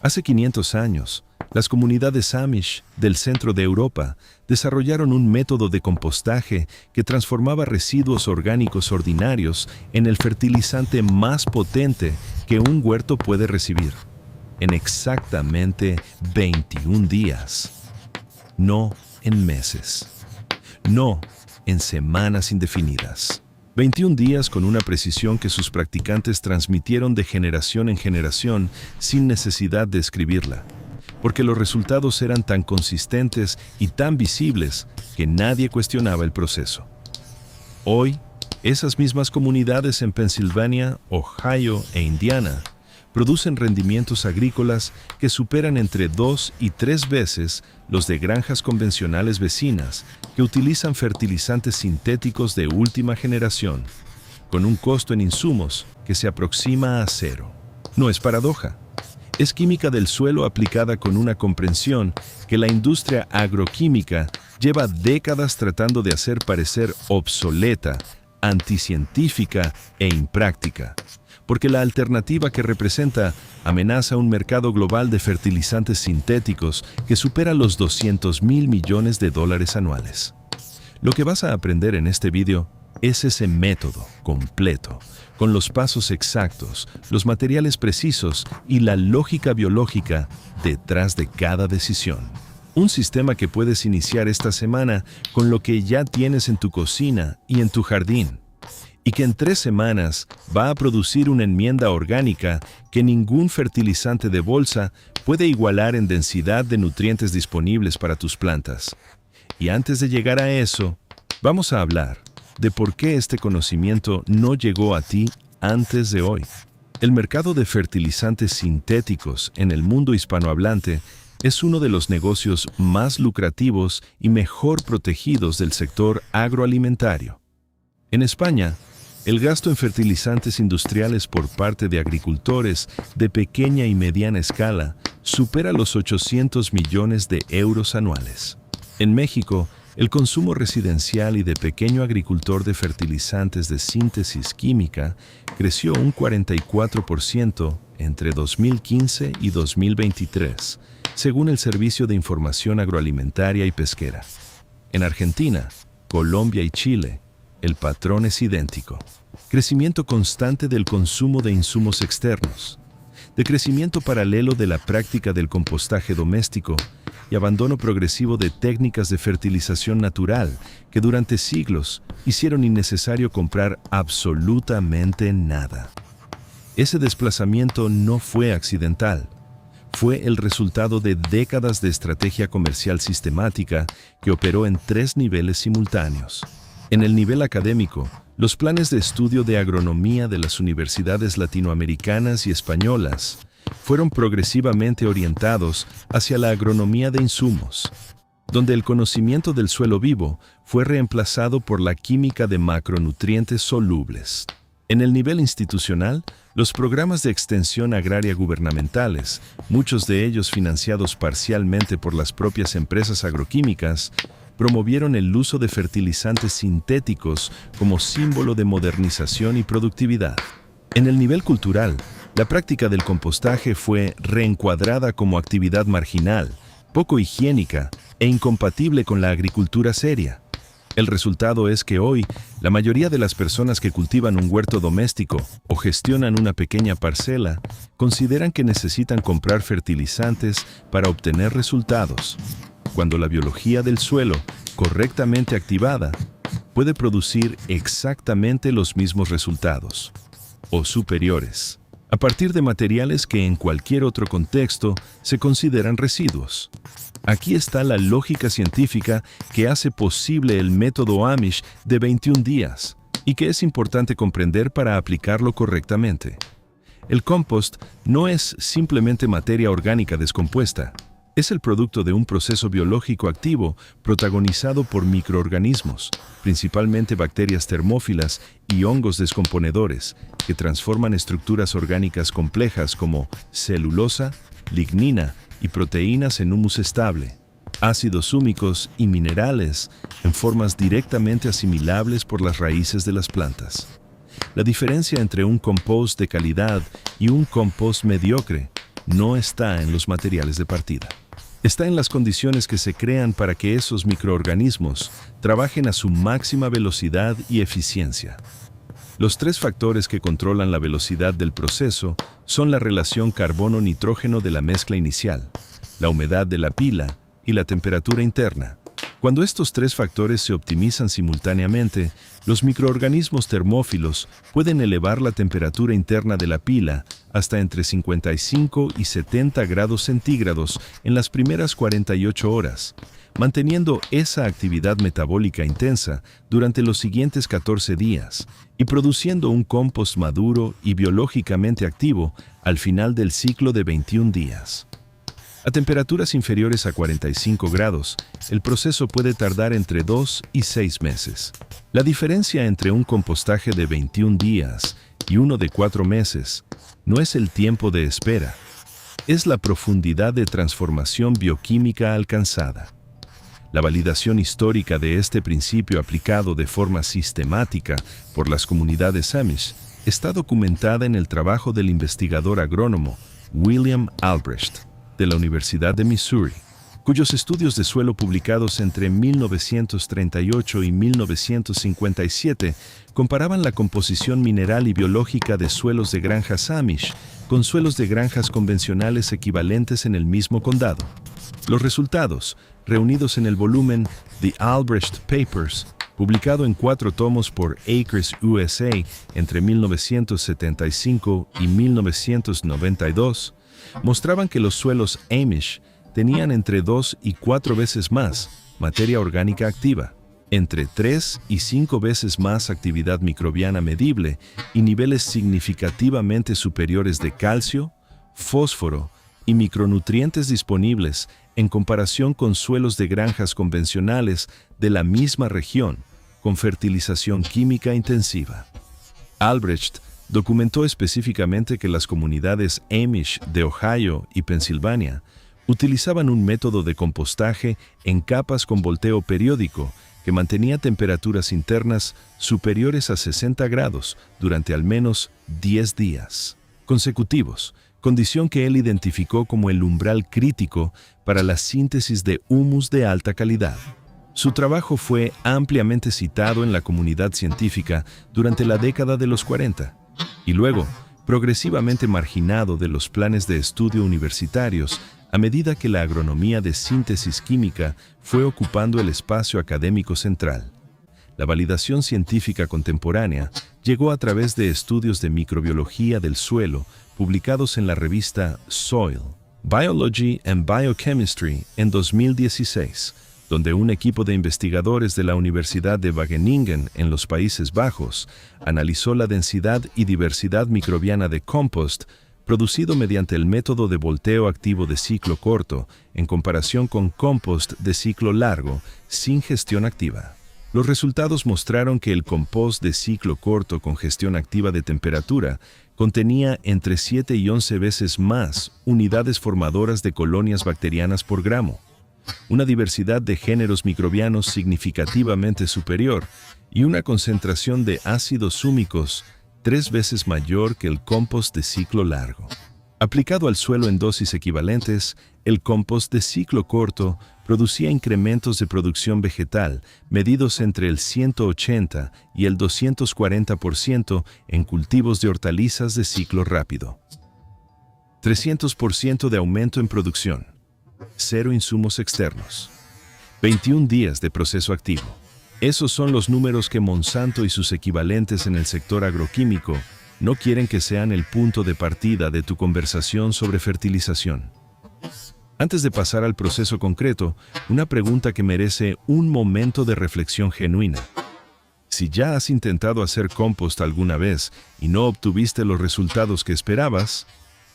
Hace 500 años, las comunidades Amish del centro de Europa desarrollaron un método de compostaje que transformaba residuos orgánicos ordinarios en el fertilizante más potente que un huerto puede recibir, en exactamente 21 días. No en meses. No en semanas indefinidas. 21 días con una precisión que sus practicantes transmitieron de generación en generación sin necesidad de escribirla, porque los resultados eran tan consistentes y tan visibles que nadie cuestionaba el proceso. Hoy, esas mismas comunidades en Pensilvania, Ohio e Indiana producen rendimientos agrícolas que superan entre 2 y 3 veces los de granjas convencionales vecinas que utilizan fertilizantes sintéticos de última generación, con un costo en insumos que se aproxima a cero. No es paradoja. Es química del suelo aplicada con una comprensión que la industria agroquímica lleva décadas tratando de hacer parecer obsoleta, anticientífica e impráctica, porque la alternativa que representa amenaza un mercado global de fertilizantes sintéticos que supera los $200 mil millones anuales. Lo que vas a aprender en este video es ese método completo, con los pasos exactos, los materiales precisos y la lógica biológica detrás de cada decisión. Un sistema que puedes iniciar esta semana con lo que ya tienes en tu cocina y en tu jardín, y que en 3 semanas va a producir una enmienda orgánica que ningún fertilizante de bolsa puede igualar en densidad de nutrientes disponibles para tus plantas. Y antes de llegar a eso, vamos a hablar de por qué este conocimiento no llegó a ti antes de hoy. El mercado de fertilizantes sintéticos en el mundo hispanohablante es uno de los negocios más lucrativos y mejor protegidos del sector agroalimentario. En España, el gasto en fertilizantes industriales por parte de agricultores de pequeña y mediana escala supera los 800 millones de euros anuales. En México, el consumo residencial y de pequeño agricultor de fertilizantes de síntesis química creció un 44% entre 2015 y 2023, según el Servicio de Información Agroalimentaria y Pesquera. En Argentina, Colombia y Chile, el patrón es idéntico. Crecimiento constante del consumo de insumos externos, decrecimiento paralelo de la práctica del compostaje doméstico y abandono progresivo de técnicas de fertilización natural que durante siglos hicieron innecesario comprar absolutamente nada. Ese desplazamiento no fue accidental. Fue el resultado de décadas de estrategia comercial sistemática que operó en 3 niveles simultáneos. En el nivel académico, los planes de estudio de agronomía de las universidades latinoamericanas y españolas fueron progresivamente orientados hacia la agronomía de insumos, donde el conocimiento del suelo vivo fue reemplazado por la química de macronutrientes solubles. En el nivel institucional, los programas de extensión agraria gubernamentales, muchos de ellos financiados parcialmente por las propias empresas agroquímicas, promovieron el uso de fertilizantes sintéticos como símbolo de modernización y productividad. En el nivel cultural, la práctica del compostaje fue reencuadrada como actividad marginal, poco higiénica e incompatible con la agricultura seria. El resultado es que hoy, la mayoría de las personas que cultivan un huerto doméstico o gestionan una pequeña parcela, consideran que necesitan comprar fertilizantes para obtener resultados, cuando la biología del suelo, correctamente activada, puede producir exactamente los mismos resultados, o superiores, a partir de materiales que en cualquier otro contexto se consideran residuos. Aquí está la lógica científica que hace posible el método Amish de 21 días y que es importante comprender para aplicarlo correctamente. El compost no es simplemente materia orgánica descompuesta. Es el producto de un proceso biológico activo protagonizado por microorganismos, principalmente bacterias termófilas y hongos descomponedores, que transforman estructuras orgánicas complejas como celulosa, lignina y proteínas en humus estable, ácidos húmicos y minerales en formas directamente asimilables por las raíces de las plantas. La diferencia entre un compost de calidad y un compost mediocre no está en los materiales de partida. Está en las condiciones que se crean para que esos microorganismos trabajen a su máxima velocidad y eficiencia. Los tres factores que controlan la velocidad del proceso son la relación carbono-nitrógeno de la mezcla inicial, la humedad de la pila y la temperatura interna. Cuando estos tres factores se optimizan simultáneamente, los microorganismos termófilos pueden elevar la temperatura interna de la pila hasta entre 55 y 70 grados centígrados en las primeras 48 horas, manteniendo esa actividad metabólica intensa durante los siguientes 14 días y produciendo un compost maduro y biológicamente activo al final del ciclo de 21 días. A temperaturas inferiores a 45 grados, el proceso puede tardar entre 2 y 6 meses. La diferencia entre un compostaje de 21 días y uno de 4 meses no es el tiempo de espera, es la profundidad de transformación bioquímica alcanzada. La validación histórica de este principio aplicado de forma sistemática por las comunidades Amish está documentada en el trabajo del investigador agrónomo William Albrecht, de la Universidad de Missouri, cuyos estudios de suelo publicados entre 1938 y 1957 comparaban la composición mineral y biológica de suelos de granjas Amish con suelos de granjas convencionales equivalentes en el mismo condado. Los resultados, reunidos en el volumen The Albrecht Papers, publicado en 4 tomos por Acres USA entre 1975 y 1992, mostraban que los suelos Amish tenían entre 2 y 4 veces más materia orgánica activa, entre 3 y 5 veces más actividad microbiana medible y niveles significativamente superiores de calcio, fósforo y micronutrientes disponibles en comparación con suelos de granjas convencionales de la misma región, con fertilización química intensiva. Albrecht documentó específicamente que las comunidades Amish de Ohio y Pensilvania utilizaban un método de compostaje en capas con volteo periódico que mantenía temperaturas internas superiores a 60 grados durante al menos 10 días consecutivos, condición que él identificó como el umbral crítico para la síntesis de humus de alta calidad. Su trabajo fue ampliamente citado en la comunidad científica durante la década de los 40 y luego progresivamente marginado de los planes de estudio universitarios a medida que la agronomía de síntesis química fue ocupando el espacio académico central. La validación científica contemporánea llegó a través de estudios de microbiología del suelo publicados en la revista Soil, Biology and Biochemistry en 2016, donde un equipo de investigadores de la Universidad de Wageningen en los Países Bajos analizó la densidad y diversidad microbiana de compost producido mediante el método de volteo activo de ciclo corto en comparación con compost de ciclo largo sin gestión activa. Los resultados mostraron que el compost de ciclo corto con gestión activa de temperatura contenía entre 7 y 11 veces más unidades formadoras de colonias bacterianas por gramo, una diversidad de géneros microbianos significativamente superior y una concentración de ácidos húmicos 3 veces mayor que el compost de ciclo largo. Aplicado al suelo en dosis equivalentes, el compost de ciclo corto producía incrementos de producción vegetal medidos entre el 180 y el 240% en cultivos de hortalizas de ciclo rápido. 300% de aumento en producción. 0 insumos externos. 21 días de proceso activo. Esos son los números que Monsanto y sus equivalentes en el sector agroquímico no quieren que sean el punto de partida de tu conversación sobre fertilización. Antes de pasar al proceso concreto, una pregunta que merece un momento de reflexión genuina. Si ya has intentado hacer compost alguna vez y no obtuviste los resultados que esperabas,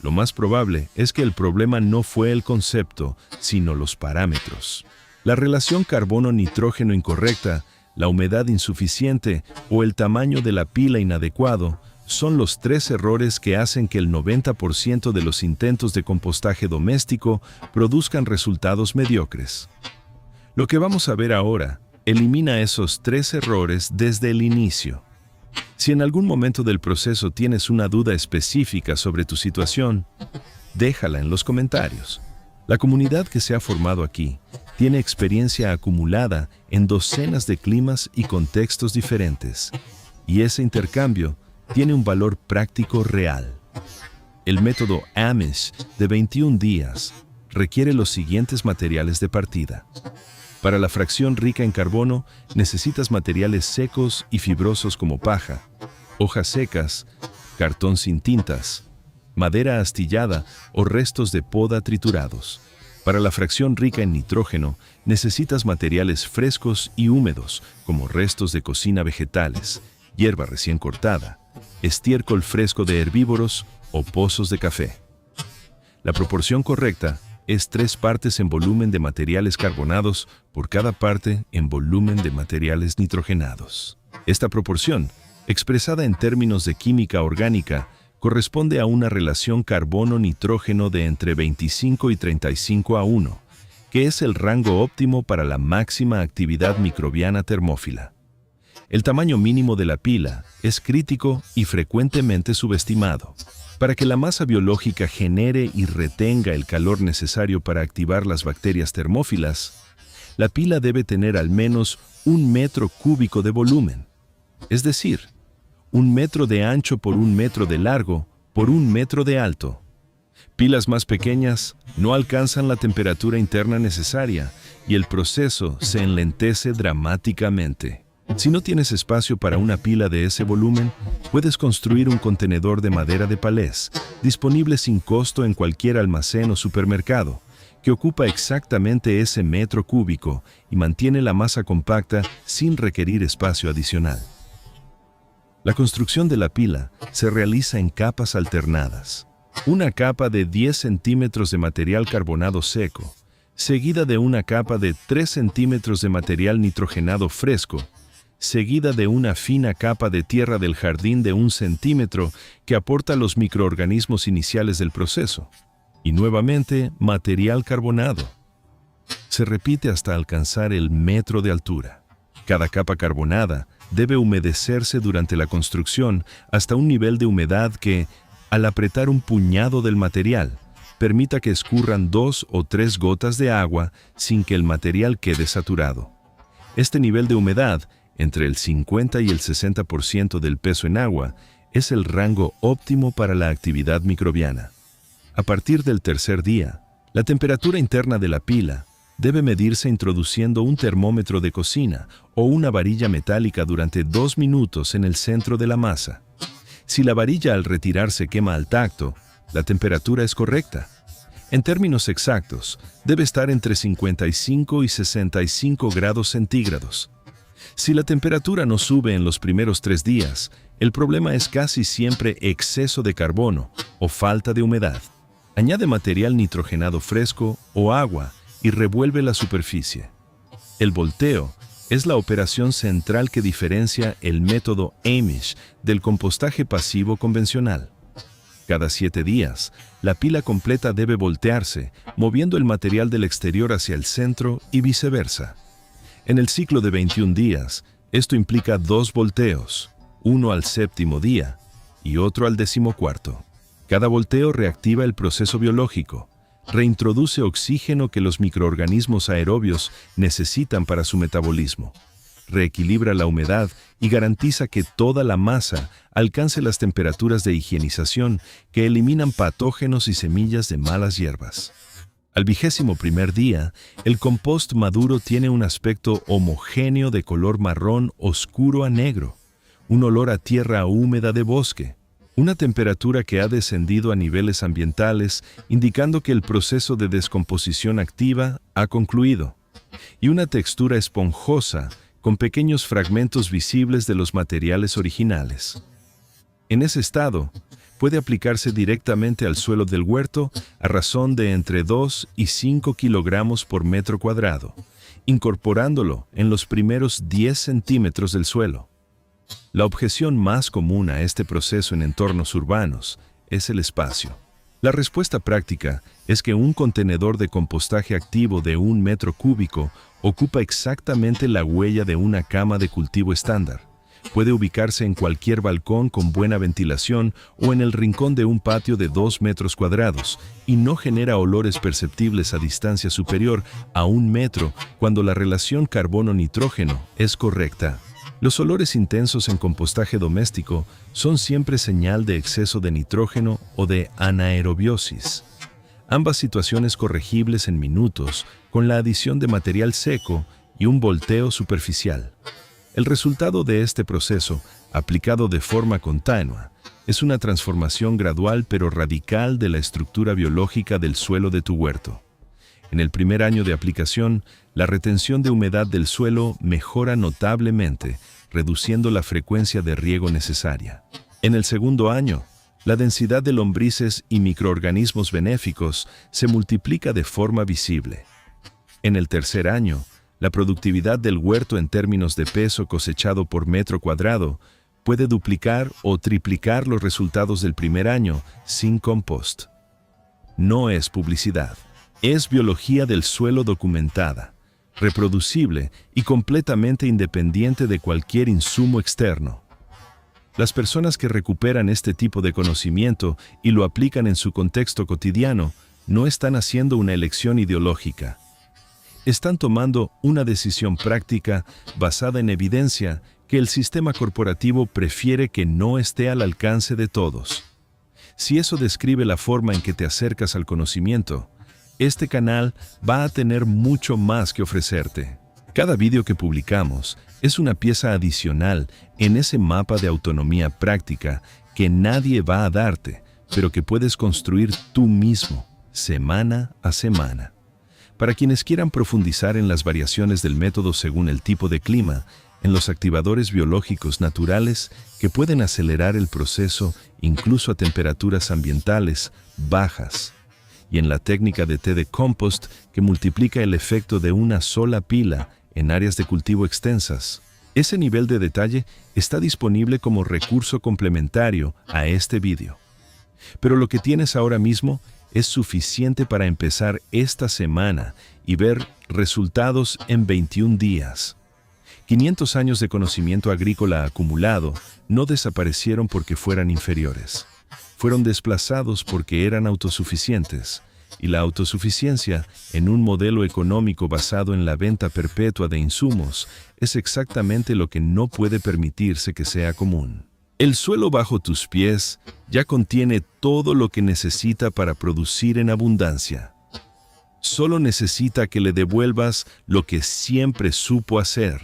lo más probable es que el problema no fue el concepto, sino los parámetros. La relación carbono-nitrógeno incorrecta, la humedad insuficiente o el tamaño de la pila inadecuado son los 3 errores que hacen que el 90% de los intentos de compostaje doméstico produzcan resultados mediocres. Lo que vamos a ver ahora elimina esos 3 errores desde el inicio. Si en algún momento del proceso tienes una duda específica sobre tu situación, déjala en los comentarios. La comunidad que se ha formado aquí tiene experiencia acumulada en docenas de climas y contextos diferentes, y ese intercambio tiene un valor práctico real. El método Amish de 21 días requiere los siguientes materiales de partida. Para la fracción rica en carbono, necesitas materiales secos y fibrosos como paja, hojas secas, cartón sin tintas, madera astillada o restos de poda triturados. Para la fracción rica en nitrógeno, necesitas materiales frescos y húmedos, como restos de cocina vegetales, hierba recién cortada, estiércol fresco de herbívoros o pozos de café. La proporción correcta es 3 partes en volumen de materiales carbonados por cada parte en volumen de materiales nitrogenados. Esta proporción, expresada en términos de química orgánica, corresponde a una relación carbono-nitrógeno de entre 25 y 35:1, que es el rango óptimo para la máxima actividad microbiana termófila. El tamaño mínimo de la pila es crítico y frecuentemente subestimado. Para que la masa biológica genere y retenga el calor necesario para activar las bacterias termófilas, la pila debe tener al menos 1 metro cúbico de volumen, es decir, 1 metro de ancho por 1 metro de largo por 1 metro de alto. Pilas más pequeñas no alcanzan la temperatura interna necesaria y el proceso se enlentece dramáticamente. Si no tienes espacio para una pila de ese volumen, puedes construir un contenedor de madera de palés, disponible sin costo en cualquier almacén o supermercado, que ocupa exactamente ese metro cúbico y mantiene la masa compacta sin requerir espacio adicional. La construcción de la pila se realiza en capas alternadas. Una capa de 10 centímetros de material carbonado seco, seguida de una capa de 3 centímetros de material nitrogenado fresco, seguida de una fina capa de tierra del jardín de 1 centímetro que aporta los microorganismos iniciales del proceso, y nuevamente material carbonado. Se repite hasta alcanzar el metro de altura. Cada capa carbonada debe humedecerse durante la construcción hasta un nivel de humedad que, al apretar un puñado del material, permita que escurran 2 o 3 gotas de agua sin que el material quede saturado. Este nivel de humedad, entre el 50 y el 60% del peso en agua, es el rango óptimo para la actividad microbiana. A partir del tercer día, la temperatura interna de la pila debe medirse introduciendo un termómetro de cocina o una varilla metálica durante 2 minutos en el centro de la masa. Si la varilla al retirarse quema al tacto, la temperatura es correcta. En términos exactos, debe estar entre 55 y 65 grados centígrados. Si la temperatura no sube en los primeros 3 días, el problema es casi siempre exceso de carbono o falta de humedad. Añade material nitrogenado fresco o agua y revuelve la superficie. El volteo es la operación central que diferencia el método Amish del compostaje pasivo convencional. Cada 7 días, la pila completa debe voltearse, moviendo el material del exterior hacia el centro y viceversa. En el ciclo de 21 días, esto implica 2 volteos, uno al 7º día y otro al 14º. Cada volteo reactiva el proceso biológico, reintroduce oxígeno que los microorganismos aerobios necesitan para su metabolismo, reequilibra la humedad y garantiza que toda la masa alcance las temperaturas de higienización que eliminan patógenos y semillas de malas hierbas. Al 21º día, el compost maduro tiene un aspecto homogéneo de color marrón oscuro a negro, un olor a tierra húmeda de bosque, una temperatura que ha descendido a niveles ambientales, indicando que el proceso de descomposición activa ha concluido, y una textura esponjosa con pequeños fragmentos visibles de los materiales originales. En ese estado, puede aplicarse directamente al suelo del huerto a razón de entre 2 y 5 kilogramos por metro cuadrado, incorporándolo en los primeros 10 centímetros del suelo. La objeción más común a este proceso en entornos urbanos es el espacio. La respuesta práctica es que un contenedor de compostaje activo de 1 metro cúbico ocupa exactamente la huella de una cama de cultivo estándar, Puede ubicarse en cualquier balcón con buena ventilación o en el rincón de un patio de 2 metros cuadrados y no genera olores perceptibles a distancia superior a 1 metro cuando la relación carbono-nitrógeno es correcta. Los olores intensos en compostaje doméstico son siempre señal de exceso de nitrógeno o de anaerobiosis. Ambas situaciones corregibles en minutos con la adición de material seco y un volteo superficial. El resultado de este proceso, aplicado de forma continua, es una transformación gradual pero radical de la estructura biológica del suelo de tu huerto. En el primer año de aplicación, la retención de humedad del suelo mejora notablemente, reduciendo la frecuencia de riego necesaria. En el segundo año, la densidad de lombrices y microorganismos benéficos se multiplica de forma visible. En el tercer año, la productividad del huerto en términos de peso cosechado por metro cuadrado puede duplicar o triplicar los resultados del primer año sin compost. No es publicidad, es biología del suelo documentada, reproducible y completamente independiente de cualquier insumo externo. Las personas que recuperan este tipo de conocimiento y lo aplican en su contexto cotidiano no están haciendo una elección ideológica. Están tomando una decisión práctica basada en evidencia que el sistema corporativo prefiere que no esté al alcance de todos. Si eso describe la forma en que te acercas al conocimiento, este canal va a tener mucho más que ofrecerte. Cada vídeo que publicamos es una pieza adicional en ese mapa de autonomía práctica que nadie va a darte, pero que puedes construir tú mismo, semana a semana. Para quienes quieran profundizar en las variaciones del método según el tipo de clima, en los activadores biológicos naturales que pueden acelerar el proceso incluso a temperaturas ambientales bajas, y en la técnica de té de compost que multiplica el efecto de una sola pila en áreas de cultivo extensas. Ese nivel de detalle está disponible como recurso complementario a este vídeo. Pero lo que tienes ahora mismo es suficiente para empezar esta semana y ver resultados en 21 días. 500 años de conocimiento agrícola acumulado no desaparecieron porque fueran inferiores. Fueron desplazados porque eran autosuficientes. Y la autosuficiencia en un modelo económico basado en la venta perpetua de insumos es exactamente lo que no puede permitirse que sea común. El suelo bajo tus pies ya contiene todo lo que necesita para producir en abundancia. Solo necesita que le devuelvas lo que siempre supo hacer.